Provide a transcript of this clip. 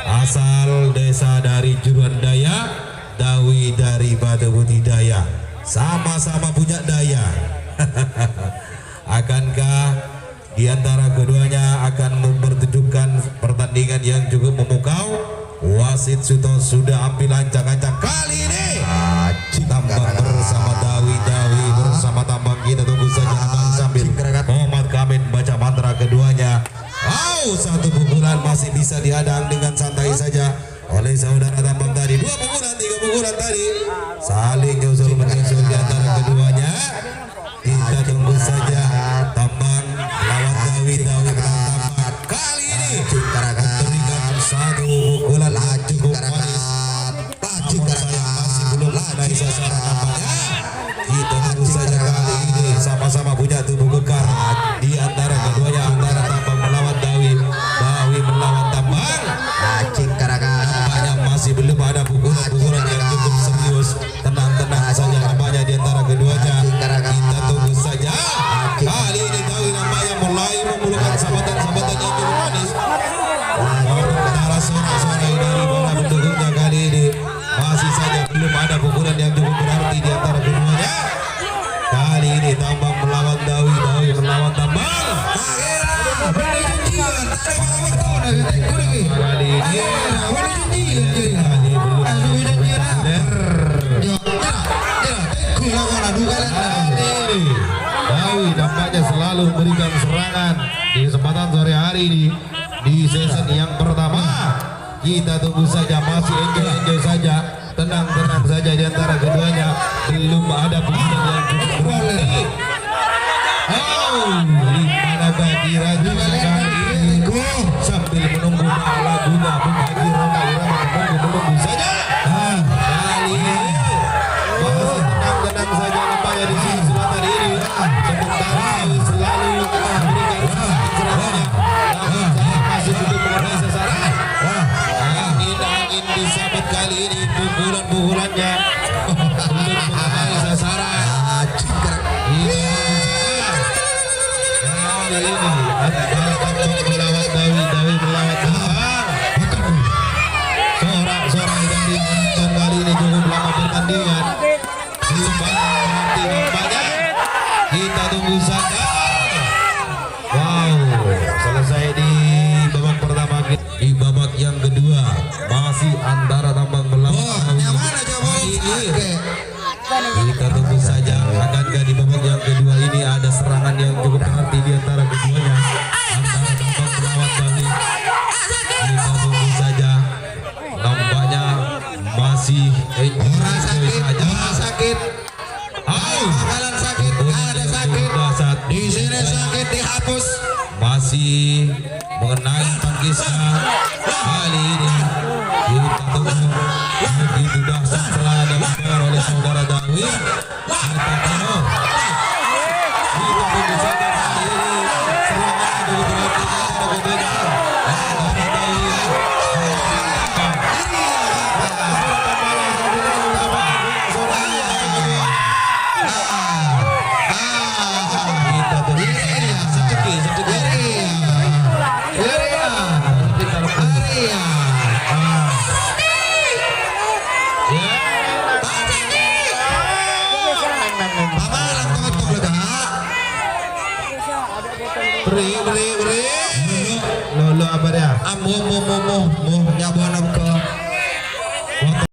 Asal desa dari Juruan Daya, Dawi dari Batu Putih Daya, sama-sama punya daya. Akankah di antara keduanya akan mempertunjukkan pertandingan yang cukup memukau? Wasit sudah ambil ancang-ancang kali ini. Tambang bersama Dawi bersama tambang, kita tunggu saja sambil Muhammad Kamit baca mantra keduanya. Satu pukulan masih bisa dihadang dengan santai saja oleh saudara tambang tadi. 2 pukulan, 3 pukulan tadi saling nyusul menyusul di antara keduanya. Kita tunggu saja tambang lawan Dawi tambang kali ini berikan satu pukulan cukup manis. Masih belum naik sasaran tambangnya. Kita tunggu saja kali ini sama-sama punya tubuh kekar di antara keduanya, antara tambang melawan Dawi melawan tambang. Nampaknya masih belum ada pukulan-pukulan yang cukup serius. Tenang saja nampaknya di antara keduanya. Kita tunggu saja. Kali ini Dawi nampaknya mulai memulakan sabatan-sabatan yang cukup manis. Antara sorak-sorai dari para pendukungnya kali ini. Masih saja belum ada pukulan yang cukup berarti di antara keduanya. Kali ini tambang melawan Dawi melawan tambang. Dawi nampaknya selalu memberikan serangan di kesempatan sore hari ini di season yang pertama. Kita tunggu saja, masih enjoy saja, tenang saja di antara keduanya. Belum ada pukulan yang cukup berarti. Dimanakah dirajukan kali ini sambil menunggu lagunya Bung Haji menunggu saja. Kali ini masih tenang saja nampaknya di sisi selatan ini. Sementara selalu memberikan serangannya, namun masih belum mengenai sasaran. Angin disabet kali ini, pukulannya belum mengenai sasaran. Kali ini antara tambang melawan Dawi melawan tambang. Sorak-sorai dari penonton kali ini cukup lama pertandingan. Nampaknya kita tunggu saja. Selesai di babak pertama. Di babak yang kedua masih antara tambang melawan Dawi. Kita tunggu saja, akankah di babak yang kedua ini ada serangan yang cukup berarti di antara keduanya, antara tambang melawan Dawi. Kita tunggu saja, nampaknya masih sakit. Bakalan sakit, ada sakit. Di sini sakit dihapus. Masih mengenai tangkisnya kali ini. Kita tunggu begitu dahsyat serangan yang dilakukan oleh saudara Dawi. Kita tunggu saja kali ini serangan cukup berarti antara keduanya. Beri. Lolo apa dia? Amu.